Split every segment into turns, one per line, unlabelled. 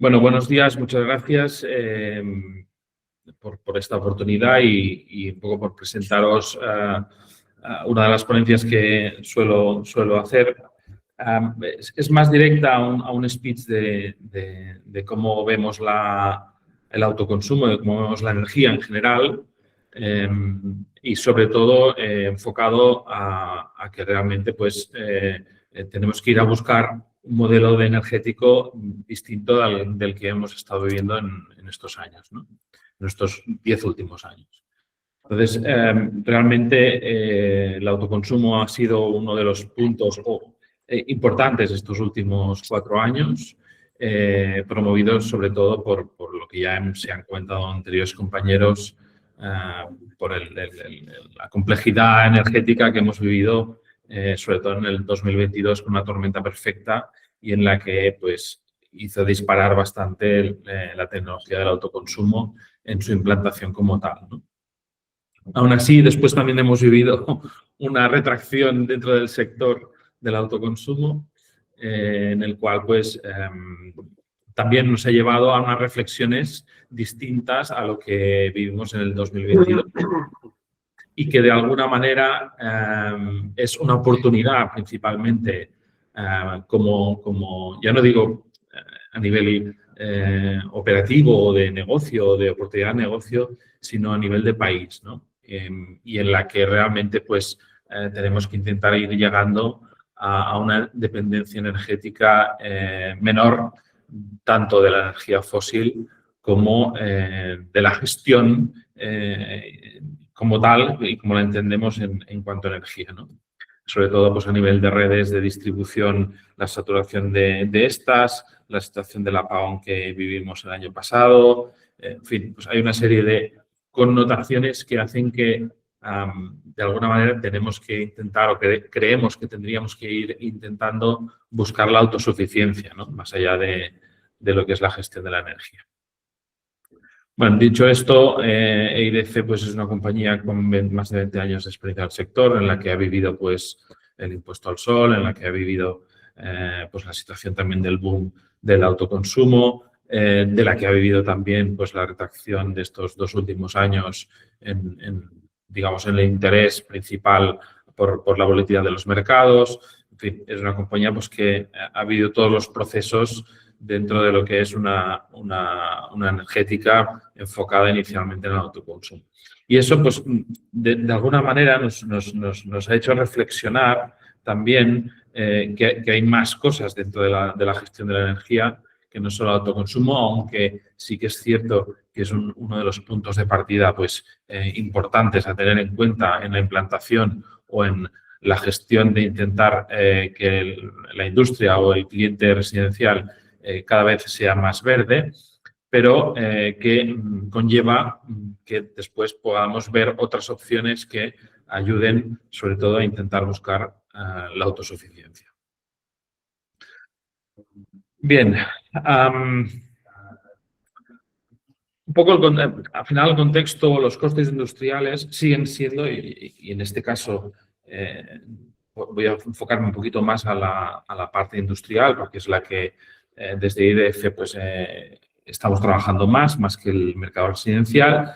Bueno, buenos días, muchas gracias por esta oportunidad y un poco por presentaros una de las ponencias que suelo hacer. Es más directa a un speech de cómo vemos el autoconsumo, de cómo vemos la energía en general y sobre todo enfocado a que realmente pues, tenemos que ir a buscar un modelo de energético distinto del que hemos estado viviendo en estos años, ¿no? En estos 10 últimos años. Entonces, realmente el autoconsumo ha sido uno de los puntos importantes estos últimos 4 años, promovidos sobre todo por lo que ya se han comentado anteriores compañeros, por la complejidad energética que hemos vivido, sobre todo en el 2022 con una tormenta perfecta y en la que pues, hizo disparar bastante la tecnología del autoconsumo en su implantación como tal, ¿no? Aún así, después también hemos vivido una retracción dentro del sector del autoconsumo, en el cual pues, también nos ha llevado a unas reflexiones distintas a lo que vivimos en el 2022 y que de alguna manera es una oportunidad principalmente como ya no digo a nivel operativo o de negocio o de oportunidad de negocio, sino a nivel de país, ¿no? Y en la que realmente pues tenemos que intentar ir llegando a una dependencia energética menor, tanto de la energía fósil como de la gestión como tal y como la entendemos en cuanto a energía, ¿no? Sobre todo pues, a nivel de redes de distribución, la saturación de estas, la situación del apagón que vivimos el año pasado, en fin, pues hay una serie de connotaciones que hacen que de alguna manera tenemos que intentar o creemos que tendríamos que ir intentando buscar la autosuficiencia, ¿no? Más allá de lo que es la gestión de la energía. Bueno, dicho esto, EIDC pues, es una compañía con más de 20 años de experiencia del sector, en la que ha vivido pues, el impuesto al sol, en la que ha vivido pues, la situación también del boom del autoconsumo, de la que ha vivido también pues, la retracción de estos 2 últimos años digamos, en el interés principal por la volatilidad de los mercados. En fin, es una compañía pues, que ha vivido todos los procesos dentro de lo que es una energética enfocada inicialmente en el autoconsumo. Y eso, pues, de alguna manera nos ha hecho reflexionar también que hay más cosas dentro de la gestión de la energía que no solo el autoconsumo, aunque sí que es cierto que es uno de los puntos de partida pues, importantes a tener en cuenta en la implantación o en la gestión de intentar que la industria o el cliente residencial cada vez sea más verde, pero que conlleva que después podamos ver otras opciones que ayuden sobre todo a intentar buscar la autosuficiencia. Bien, un poco al final el contexto, los costes industriales siguen siendo, y en este caso voy a enfocarme un poquito más a la parte industrial, porque es la que desde IDF pues, estamos trabajando más que el mercado residencial,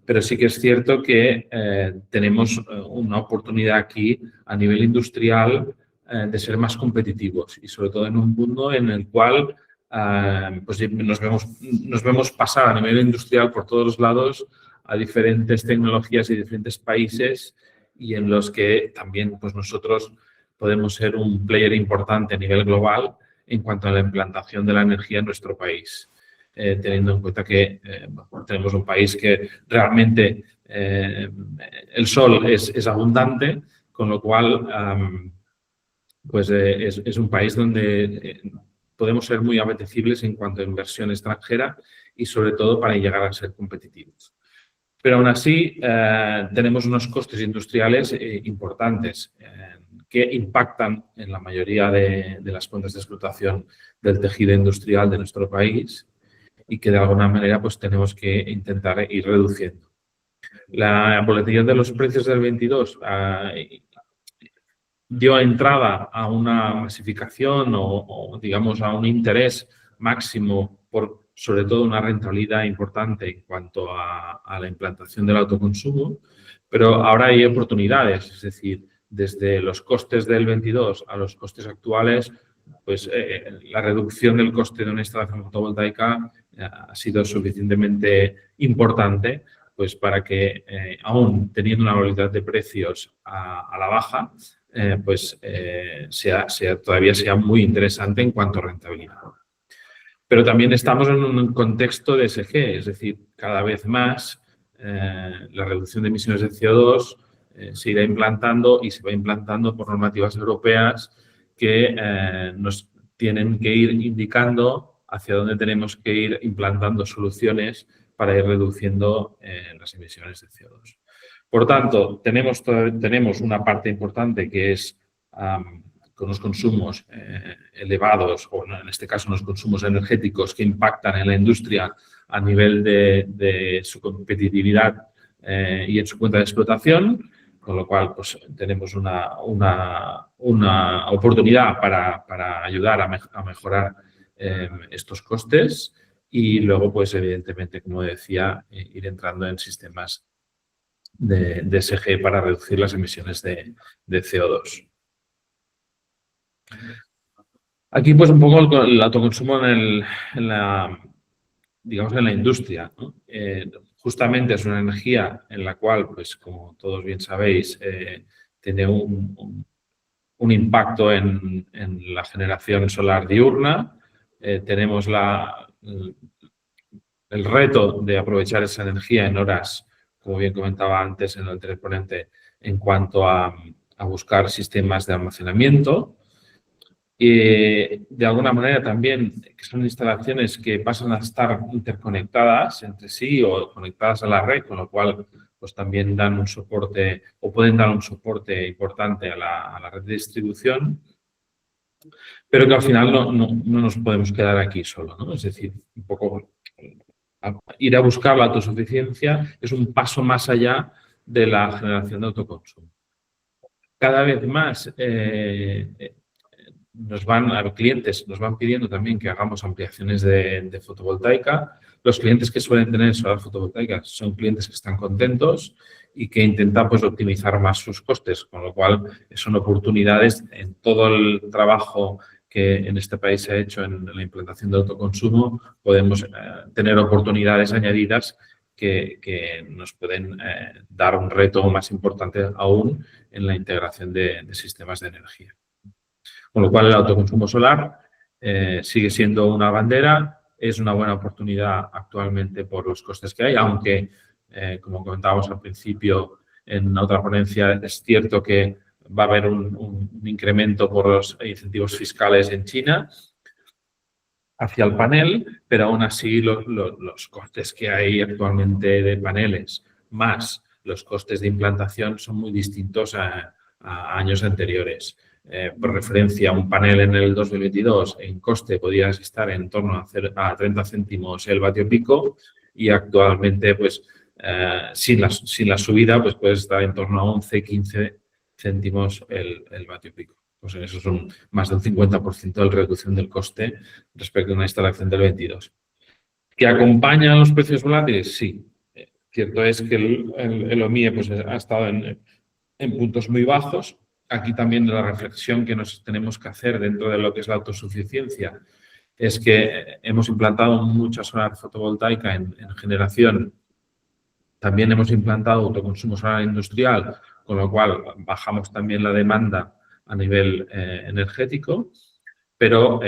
pero sí que es cierto que tenemos una oportunidad aquí a nivel industrial de ser más competitivos y sobre todo en un mundo en el cual pues nos vemos pasar a nivel industrial por todos los lados a diferentes tecnologías y diferentes países y en los que también pues nosotros podemos ser un player importante a nivel global en cuanto a la implantación de la energía en nuestro país. Teniendo en cuenta que tenemos un país que realmente el sol es abundante, con lo cual pues es un país donde podemos ser muy apetecibles en cuanto a inversión extranjera y sobre todo para llegar a ser competitivos. Pero aún así tenemos unos costes industriales importantes que impactan en la mayoría de las cuentas de explotación del tejido industrial de nuestro país y que de alguna manera pues tenemos que intentar ir reduciendo. La volatilidad de los precios del 22 dio entrada a una masificación o digamos a un interés máximo por sobre todo una rentabilidad importante en cuanto a la implantación del autoconsumo, pero ahora hay oportunidades, es decir, desde los costes del 22 a los costes actuales, pues la reducción del coste de una instalación fotovoltaica ha sido suficientemente importante pues para que, aún teniendo una volatilidad de precios a la baja, todavía sea muy interesante en cuanto a rentabilidad. Pero también estamos en un contexto de ESG, es decir, cada vez más la reducción de emisiones de CO2 se irá implantando y se va implantando por normativas europeas que nos tienen que ir indicando hacia dónde tenemos que ir implantando soluciones para ir reduciendo las emisiones de CO2. Por tanto, tenemos una parte importante que es con los consumos elevados, o en este caso los consumos energéticos que impactan en la industria a nivel de su competitividad y en su cuenta de explotación, con lo cual pues, tenemos una oportunidad para ayudar a mejorar estos costes y luego, pues evidentemente, como decía, ir entrando en sistemas de ESG para reducir las emisiones de CO2. Aquí, pues, un poco el autoconsumo en la industria, ¿no? Justamente es una energía en la cual, pues, como todos bien sabéis, tiene un impacto en la generación solar diurna. Tenemos el reto de aprovechar esa energía en horas, como bien comentaba antes en el anterior ponente, en cuanto a buscar sistemas de almacenamiento. De alguna manera también que son instalaciones que pasan a estar interconectadas entre sí o conectadas a la red, con lo cual pues también dan un soporte o pueden dar un soporte importante a la red de distribución, pero que al final no nos podemos quedar aquí solo, ¿no? Es decir, un poco ir a buscar la autosuficiencia es un paso más allá de la generación de autoconsumo. Cada vez más clientes nos van pidiendo también que hagamos ampliaciones de fotovoltaica. Los clientes que suelen tener solar fotovoltaica son clientes que están contentos y que intentan pues, optimizar más sus costes, con lo cual son oportunidades en todo el trabajo que en este país se ha hecho en la implantación de autoconsumo. Podemos tener oportunidades añadidas que nos pueden dar un reto más importante aún en la integración de sistemas de energía. Con lo cual, el autoconsumo solar sigue siendo una bandera, es una buena oportunidad actualmente por los costes que hay, aunque, como comentábamos al principio en otra ponencia, es cierto que va a haber un incremento por los incentivos fiscales en China hacia el panel, pero aún así los costes que hay actualmente de paneles más los costes de implantación son muy distintos a años anteriores. Por referencia, un panel en el 2022 en coste podía estar en torno a 30 céntimos el vatio pico y actualmente, pues, sin la subida, pues puede estar en torno a 11, 15 céntimos el vatio pico. Pues eso son más del 50% de reducción del coste respecto a una instalación del 22. ¿Que acompañan los precios volátiles? Sí. Cierto es que el OMIE pues, ha estado en puntos muy bajos. Aquí también la reflexión que nos tenemos que hacer dentro de lo que es la autosuficiencia es que hemos implantado mucha solar fotovoltaica en generación. También hemos implantado autoconsumo solar industrial, con lo cual bajamos también la demanda a nivel energético, pero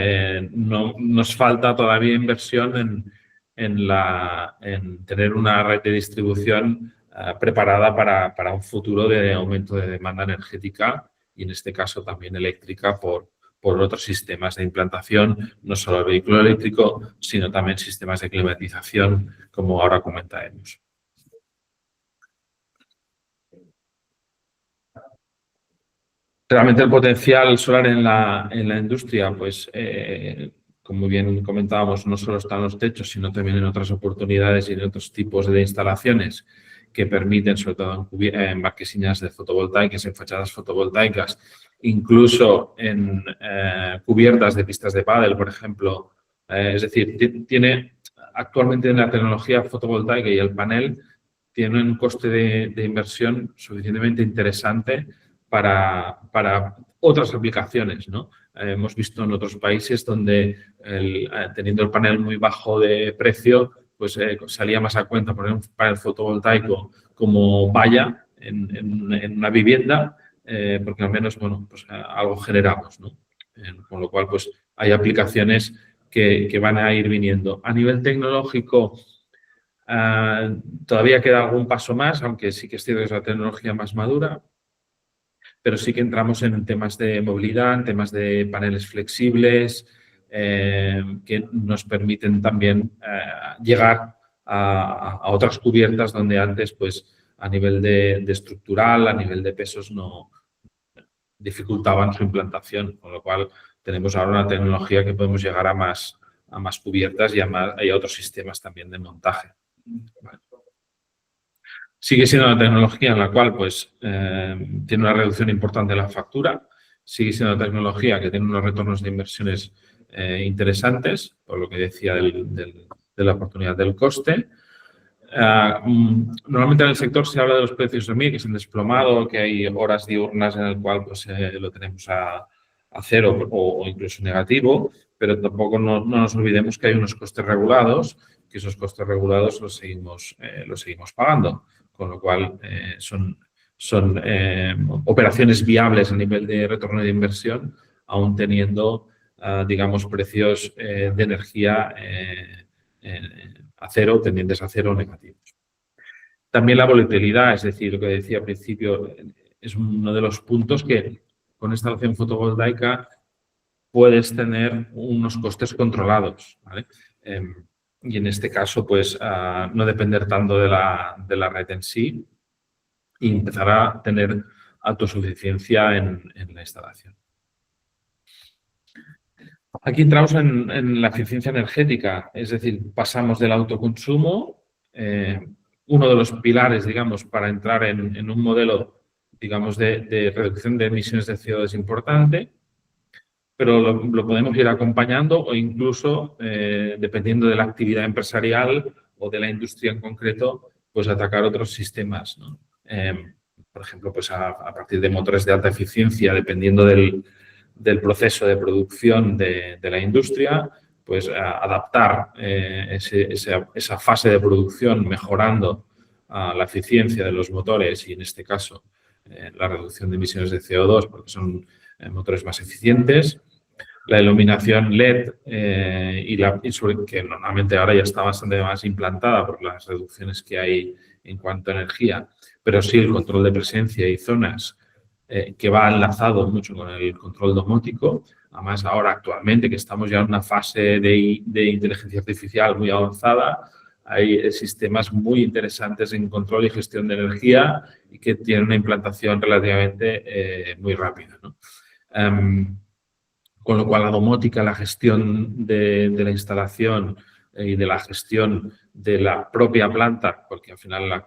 nos falta todavía inversión en tener una red de distribución preparada para un futuro de aumento de demanda energética y en este caso también eléctrica por otros sistemas de implantación, no solo el vehículo eléctrico, sino también sistemas de climatización, como ahora comentaremos. Realmente el potencial solar en la industria, pues, como bien comentábamos, no solo está en los techos, sino también en otras oportunidades y en otros tipos de instalaciones que permiten, sobre todo en marquesinas de fotovoltaicas, en fachadas fotovoltaicas, incluso en cubiertas de pistas de pádel, por ejemplo, Es decir, tiene actualmente en la tecnología fotovoltaica y el panel tiene un coste de inversión suficientemente interesante para otras aplicaciones, ¿no? Hemos visto en otros países donde teniendo el panel muy bajo de precio, pues salía más a cuenta poner un panel fotovoltaico como valla en una vivienda, porque al menos, bueno, pues algo generamos, ¿no? Con lo cual, pues hay aplicaciones que van a ir viniendo. A nivel tecnológico, todavía queda algún paso más, aunque sí que es cierto que es la tecnología más madura, pero sí que entramos en temas de movilidad, en temas de paneles flexibles, que nos permiten también llegar a otras cubiertas donde antes, pues, a nivel de estructural, a nivel de pesos, no dificultaban su implantación, con lo cual tenemos ahora una tecnología que podemos llegar a más cubiertas y a otros sistemas también de montaje. Vale. Sigue siendo una tecnología en la cual pues, tiene una reducción importante de la factura, sigue siendo una tecnología que tiene unos retornos de inversiones interesantes, por lo que decía de la oportunidad del coste. Normalmente en el sector se habla de los precios de MIR que se han desplomado, que hay horas diurnas en el cual pues, lo tenemos a cero o incluso negativo, pero tampoco no nos olvidemos que hay unos costes regulados, que esos costes regulados los seguimos pagando, con lo cual son operaciones viables a nivel de retorno de inversión, aún teniendo, digamos, precios de energía a cero, tendientes a cero negativos. También la volatilidad, es decir, lo que decía al principio, es uno de los puntos que con instalación fotovoltaica puedes tener unos costes controlados, ¿vale? Y en este caso, pues, no depender tanto de la red en sí y empezar a tener autosuficiencia en la instalación. Aquí entramos en la eficiencia energética, es decir, pasamos del autoconsumo, uno de los pilares, digamos, para entrar en un modelo, digamos, de reducción de emisiones de CO2 importante, pero lo podemos ir acompañando o incluso, dependiendo de la actividad empresarial o de la industria en concreto, pues atacar otros sistemas, ¿no? Por ejemplo, pues a partir de motores de alta eficiencia, dependiendo del proceso de producción de la industria, pues adaptar esa fase de producción mejorando la eficiencia de los motores y, en este caso, la reducción de emisiones de CO2 porque son motores más eficientes. La iluminación LED que normalmente ahora ya está bastante más implantada por las reducciones que hay en cuanto a energía, pero sí el control de presencia y zonas que va enlazado mucho con el control domótico. Además, ahora actualmente que estamos ya en una fase de inteligencia artificial muy avanzada, hay sistemas muy interesantes en control y gestión de energía y que tienen una implantación relativamente muy rápida, ¿no? Con lo cual, la domótica, la gestión de la instalación y de la gestión de la propia planta, porque al final el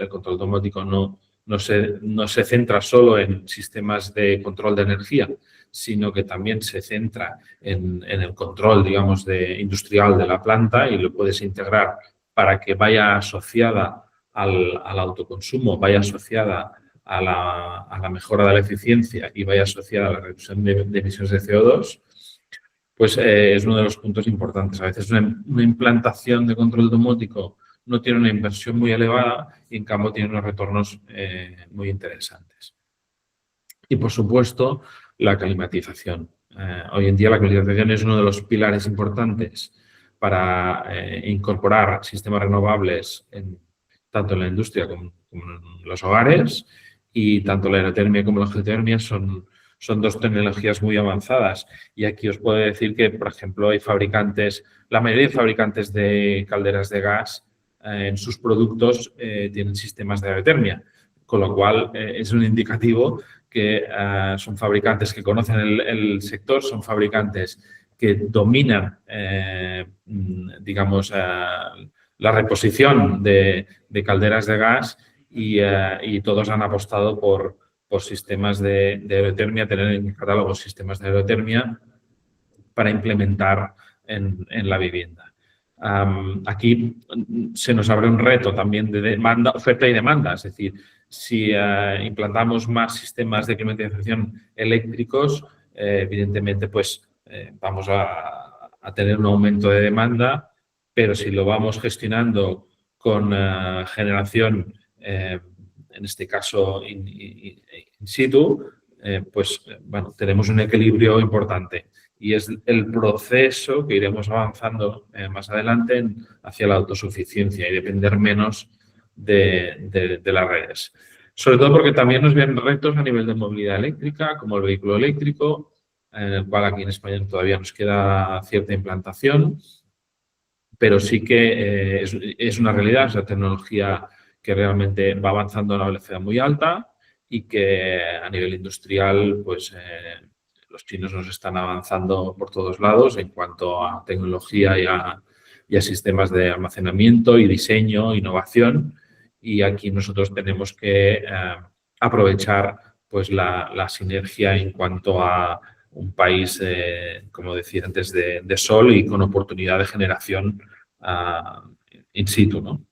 control domótico no se centra solo en sistemas de control de energía, sino que también se centra en el control, digamos, industrial de la planta y lo puedes integrar para que vaya asociada al autoconsumo, vaya asociada a la mejora de la eficiencia y vaya asociada a la reducción de emisiones de CO2, pues es uno de los puntos importantes. A veces una implantación de control domótico no tiene una inversión muy elevada y, en cambio, tiene unos retornos muy interesantes. Y, por supuesto, la climatización. Hoy en día la climatización es uno de los pilares importantes para incorporar sistemas renovables tanto en la industria como en los hogares, y tanto la aerotermia como la geotermia son dos tecnologías muy avanzadas. Y aquí os puedo decir que, por ejemplo, la mayoría de fabricantes de calderas de gas en sus productos tienen sistemas de aerotermia, con lo cual es un indicativo que son fabricantes que conocen el sector, son fabricantes que dominan, digamos, la reposición de calderas de gas y todos han apostado por sistemas de aerotermia, tener en el catálogo sistemas de aerotermia para implementar en la vivienda. Aquí se nos abre un reto también de demanda, oferta y demanda, es decir, si implantamos más sistemas de climatización eléctricos, evidentemente pues vamos a tener un aumento de demanda, pero si lo vamos gestionando con generación, en este caso in situ, pues bueno, tenemos un equilibrio importante. Y es el proceso que iremos avanzando más adelante hacia la autosuficiencia y depender menos de las redes. Sobre todo porque también nos vienen retos a nivel de movilidad eléctrica, como el vehículo eléctrico, en el cual aquí en España todavía nos queda cierta implantación, pero sí que es una realidad, es una tecnología que realmente va avanzando a una velocidad muy alta y que a nivel industrial, pues los chinos nos están avanzando por todos lados en cuanto a tecnología y a sistemas de almacenamiento y diseño, innovación. Y aquí nosotros tenemos que aprovechar pues la sinergia en cuanto a un país, como decía antes, de sol y con oportunidad de generación in situ, ¿no?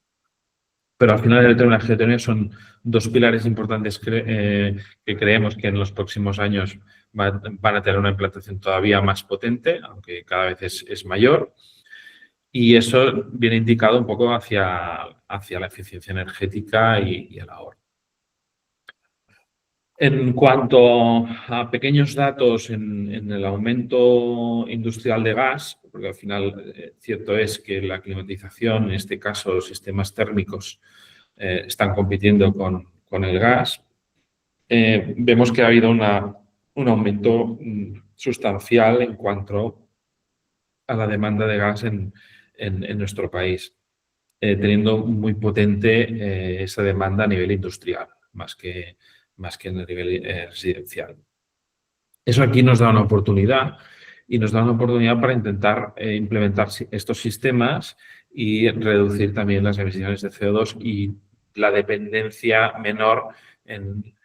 Pero al final el la geotermia son dos pilares importantes que creemos que en los próximos años van a tener una implantación todavía más potente, aunque cada vez es mayor. Y eso viene indicado un poco hacia la eficiencia energética y el ahorro. En cuanto a pequeños datos en el aumento industrial de gas, porque al final cierto es que la climatización, en este caso los sistemas térmicos, están compitiendo con el gas, vemos que ha habido un aumento sustancial en cuanto a la demanda de gas en nuestro país, teniendo muy potente esa demanda a nivel industrial, más que en el nivel residencial. Eso aquí nos da una oportunidad y nos da una oportunidad para intentar implementar estos sistemas y reducir también las emisiones de CO2 y la dependencia menor en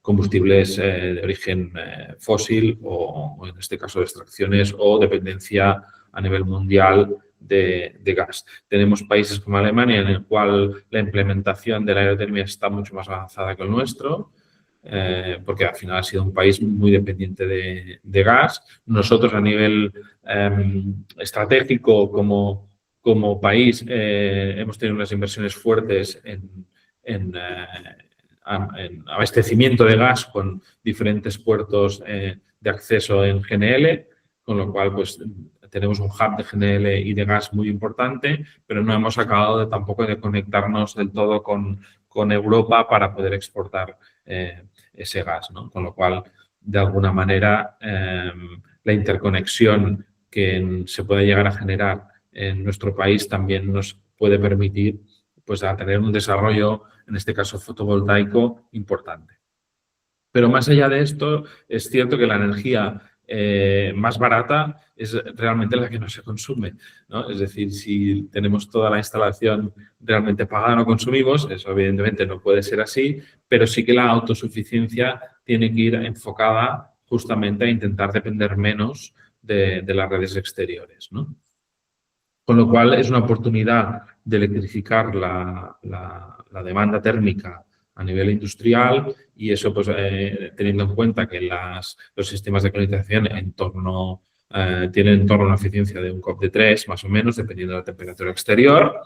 combustibles de origen fósil o en este caso de extracciones o dependencia a nivel mundial de gas. Tenemos países como Alemania en el cual la implementación de la aerotermia está mucho más avanzada que el nuestro, porque al final ha sido un país muy dependiente de gas. Nosotros a nivel estratégico como país hemos tenido unas inversiones fuertes en abastecimiento de gas con diferentes puertos de acceso en GNL, con lo cual pues tenemos un hub de GNL y de gas muy importante, pero no hemos acabado tampoco de conectarnos del todo con Europa para poder exportar ese gas, ¿no? Con lo cual, de alguna manera, la interconexión que se puede llegar a generar en nuestro país también nos puede permitir pues, a tener un desarrollo, en este caso fotovoltaico, importante. Pero más allá de esto, es cierto que la energía más barata es realmente la que no se consume, ¿no? Es decir, si tenemos toda la instalación realmente pagada, no consumimos, eso evidentemente no puede ser así, pero sí que la autosuficiencia tiene que ir enfocada justamente a intentar depender menos de las redes exteriores, ¿no? Con lo cual es una oportunidad de electrificar la demanda térmica a nivel industrial y eso pues teniendo en cuenta que los sistemas de climatización tienen en torno a una eficiencia de un COP de 3 más o menos, dependiendo de la temperatura exterior,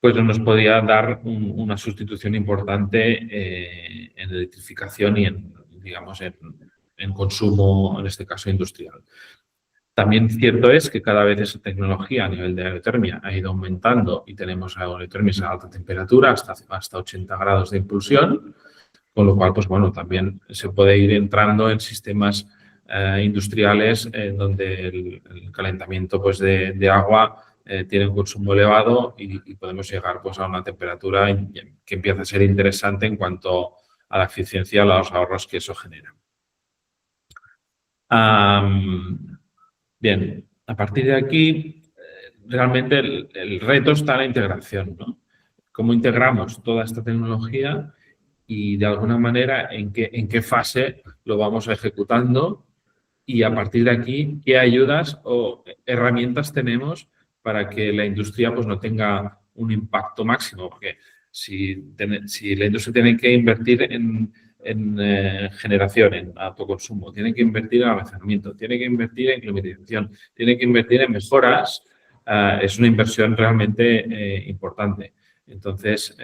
pues nos podría dar una sustitución importante en electrificación y en consumo, en este caso industrial. También cierto es que cada vez esa tecnología a nivel de aerotermia ha ido aumentando y tenemos aerotermias a alta temperatura, hasta 80 grados de impulsión, con lo cual, pues bueno, también se puede ir entrando en sistemas industriales donde el calentamiento pues, de agua tiene un consumo elevado y podemos llegar pues, a una temperatura que empieza a ser interesante en cuanto a la eficiencia, a los ahorros que eso genera. Bien, a partir de aquí, realmente el reto está en la integración, ¿no? ¿Cómo integramos toda esta tecnología y de alguna manera en qué fase lo vamos ejecutando y a partir de aquí, ¿qué ayudas o herramientas tenemos para que la industria pues, no tenga un impacto máximo? Porque si la industria tiene que invertir en generación, en autoconsumo, tiene que invertir en almacenamiento, tiene que invertir en climatización, tiene que invertir en mejoras, es una inversión realmente importante. Entonces,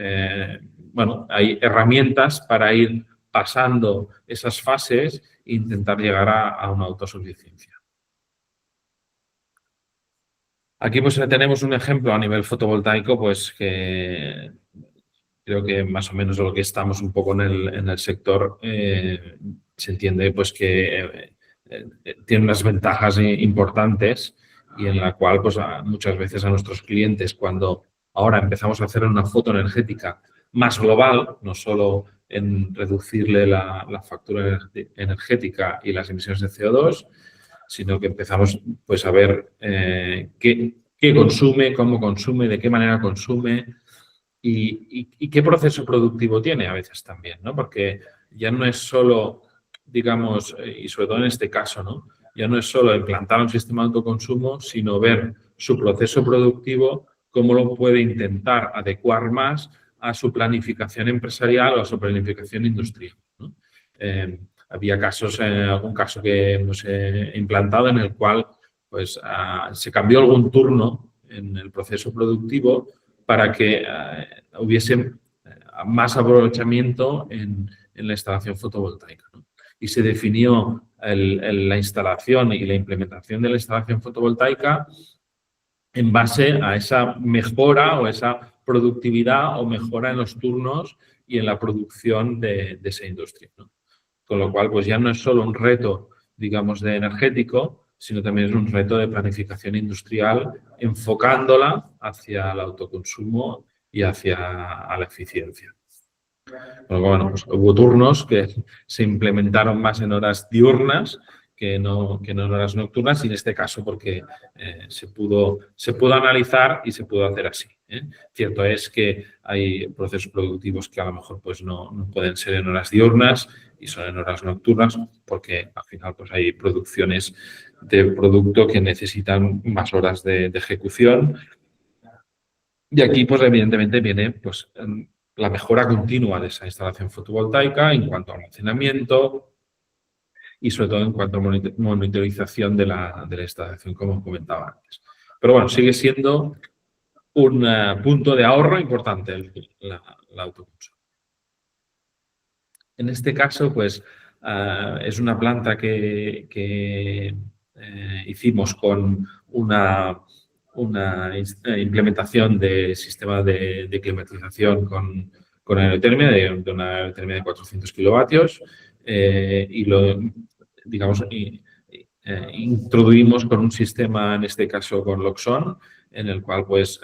bueno, hay herramientas para ir pasando esas fases e intentar llegar a una autosuficiencia. Aquí pues tenemos un ejemplo a nivel fotovoltaico, pues que creo que más o menos lo que estamos un poco en el sector se entiende pues que tiene unas ventajas importantes y en la cual pues muchas veces a nuestros clientes cuando ahora empezamos a hacer una foto energética más global, no solo en reducirle la factura energética y las emisiones de CO2, sino que empezamos pues a ver qué consume, cómo consume, de qué manera consume y qué proceso productivo tiene a veces también, ¿no? Porque ya no es solo, digamos, y sobre todo en este caso, ¿no? Ya no es solo implantar un sistema de autoconsumo, sino ver su proceso productivo, cómo lo puede intentar adecuar más a su planificación empresarial o a su planificación industrial, ¿no? Había casos, algún caso que hemos implantado en el cual pues, se cambió algún turno en el proceso productivo para que hubiese más aprovechamiento en la instalación fotovoltaica, ¿no? Y se definió la instalación y la implementación de la instalación fotovoltaica en base a esa mejora o esa productividad o mejora en los turnos y en la producción de esa industria, ¿no? Con lo cual, pues ya no es solo un reto, digamos, de energético, sino también es un reto de planificación industrial enfocándola hacia el autoconsumo y hacia la eficiencia. Bueno, pues hubo turnos que se implementaron más en horas diurnas que no en horas nocturnas y en este caso porque se pudo analizar y se pudo hacer así, ¿eh? Cierto es que hay procesos productivos que a lo mejor pues no pueden ser en horas diurnas y son en horas nocturnas porque al final pues hay producciones de producto que necesitan más horas de ejecución y aquí pues evidentemente viene pues la mejora continua de esa instalación fotovoltaica en cuanto a almacenamiento y sobre todo en cuanto a monitorización de la instalación, como comentaba antes. Pero bueno, sigue siendo un punto de ahorro importante la autoconsumo. En este caso, pues, es una planta que hicimos con una implementación de sistema de climatización con aerotermia, de una aerotermia de 400 kilovatios y lo, digamos, introduimos con un sistema, en este caso con Loxon, en el cual pues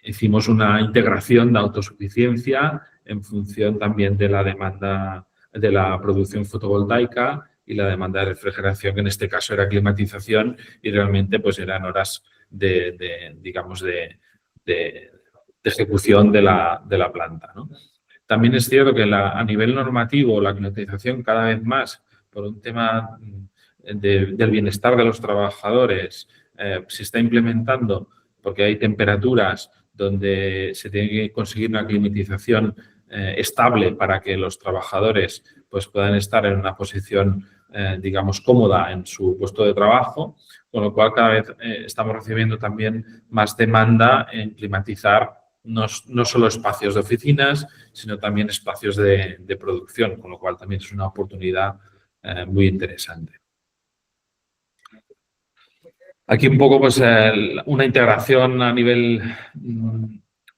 hicimos una integración de autosuficiencia en función también de la demanda de la producción fotovoltaica y la demanda de refrigeración, que en este caso era climatización y realmente pues eran horas digamos, de ejecución de la planta, ¿no? También es cierto que a nivel normativo la climatización cada vez más por un tema del bienestar de los trabajadores se está implementando porque hay temperaturas donde se tiene que conseguir una climatización estable para que los trabajadores pues, puedan estar en una posición, digamos, cómoda en su puesto de trabajo, con lo cual cada vez estamos recibiendo también más demanda en climatizar no solo espacios de oficinas, sino también espacios de producción, con lo cual también es una oportunidad muy interesante. Aquí un poco pues una integración a nivel,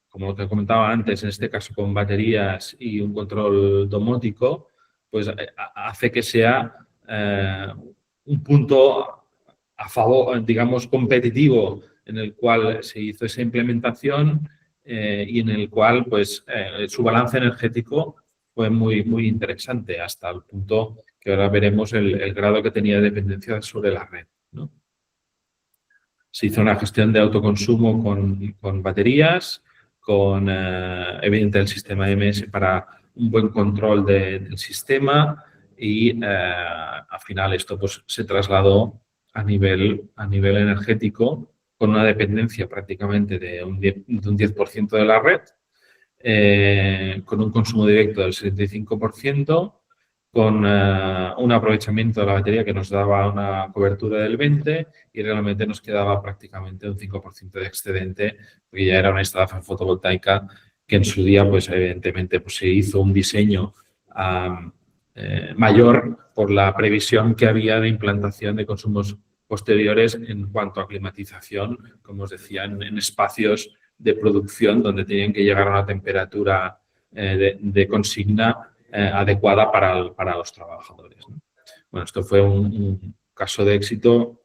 como lo que comentaba antes, en este caso con baterías y un control domótico, pues hace que sea un punto a favor, digamos, competitivo en el cual se hizo esa implementación y en el cual pues su balance energético fue muy interesante hasta el punto que ahora veremos el grado que tenía de dependencia sobre la red, ¿no? Se hizo una gestión de autoconsumo con baterías, con evidentemente el sistema MS para un buen control del sistema y al final esto pues, se trasladó a nivel energético con una dependencia prácticamente de un 10% de la red, con un consumo directo del 75%, con un aprovechamiento de la batería que nos daba una cobertura del 20% y realmente nos quedaba prácticamente un 5% de excedente, porque ya era una instalación fotovoltaica que en su día, pues evidentemente, pues, se hizo un diseño mayor por la previsión que había de implantación de consumos posteriores en cuanto a climatización, como os decía, en espacios de producción donde tenían que llegar a una temperatura de consigna adecuada para los trabajadores, ¿no? Bueno, esto fue un caso de éxito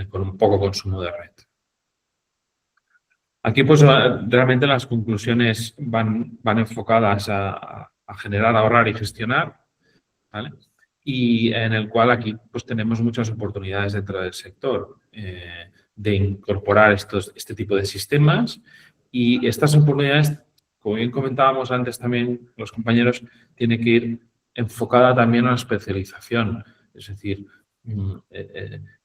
con un poco consumo de red. Aquí, pues, realmente las conclusiones van enfocadas a generar, ahorrar y gestionar, ¿vale? Y en el cual aquí pues, tenemos muchas oportunidades dentro del sector de incorporar este tipo de sistemas y estas oportunidades, como bien comentábamos antes también los compañeros, tiene que ir enfocada también a la especialización. Es decir,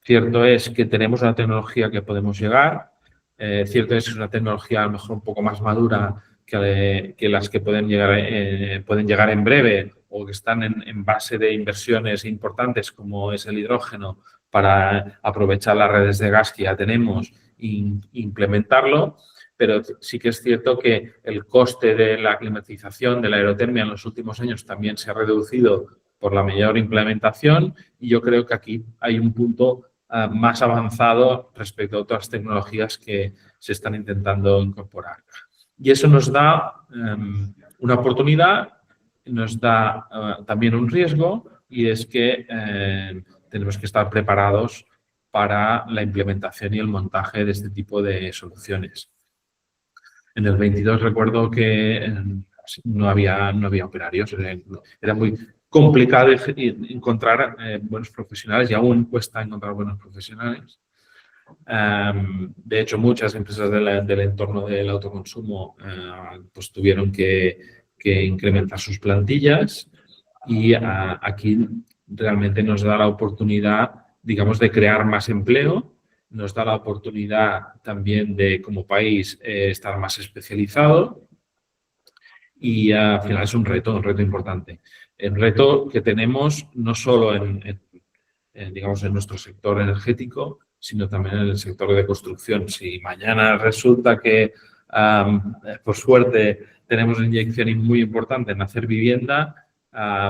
cierto es que tenemos una tecnología que podemos llegar, cierto es que es una tecnología a lo mejor un poco más madura que las que pueden llegar en breve o que están en base de inversiones importantes como es el hidrógeno para aprovechar las redes de gas que ya tenemos e implementarlo, pero sí que es cierto que el coste de la climatización, de la aerotermia en los últimos años también se ha reducido por la mayor implementación y yo creo que aquí hay un punto más avanzado respecto a otras tecnologías que se están intentando incorporar. Y eso nos da una oportunidad, nos da también un riesgo y es que tenemos que estar preparados para la implementación y el montaje de este tipo de soluciones. En el 22 recuerdo que no había operarios, era muy complicado encontrar buenos profesionales y aún cuesta encontrar buenos profesionales. De hecho, muchas empresas del entorno del autoconsumo pues tuvieron que incrementar sus plantillas y aquí realmente nos da la oportunidad, digamos, de crear más empleo, nos da la oportunidad también de, como país, estar más especializado y al final es un reto importante. El reto que tenemos no solo digamos, en nuestro sector energético, sino también en el sector de construcción. Si mañana resulta que, por suerte, tenemos una inyección muy importante en hacer vivienda,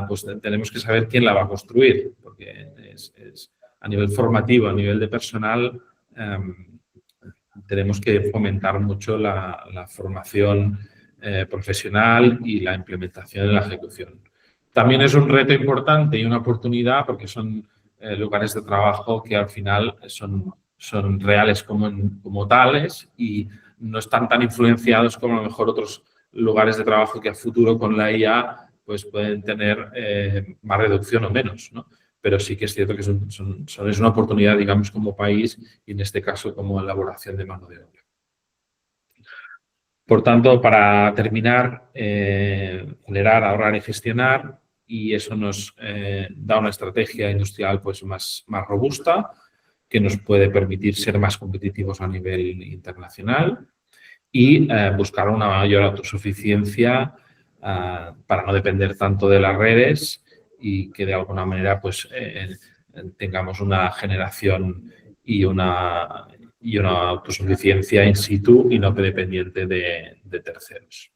pues tenemos que saber quién la va a construir, porque es a nivel formativo, a nivel de personal, tenemos que fomentar mucho la formación profesional y la implementación en la ejecución. También es un reto importante y una oportunidad porque son lugares de trabajo que al final son reales como tales y no están tan influenciados como a lo mejor otros lugares de trabajo que a futuro con la IA pues pueden tener más reducción o menos, ¿no? Pero sí que es cierto que es una oportunidad, digamos, como país y en este caso como elaboración de mano de obra. Por tanto, para terminar, generar, ahorrar y gestionar, y eso nos da una estrategia industrial pues, más robusta que nos puede permitir ser más competitivos a nivel internacional y buscar una mayor autosuficiencia para no depender tanto de las redes y que de alguna manera pues, tengamos una generación y una autosuficiencia in situ y no dependiente de terceros.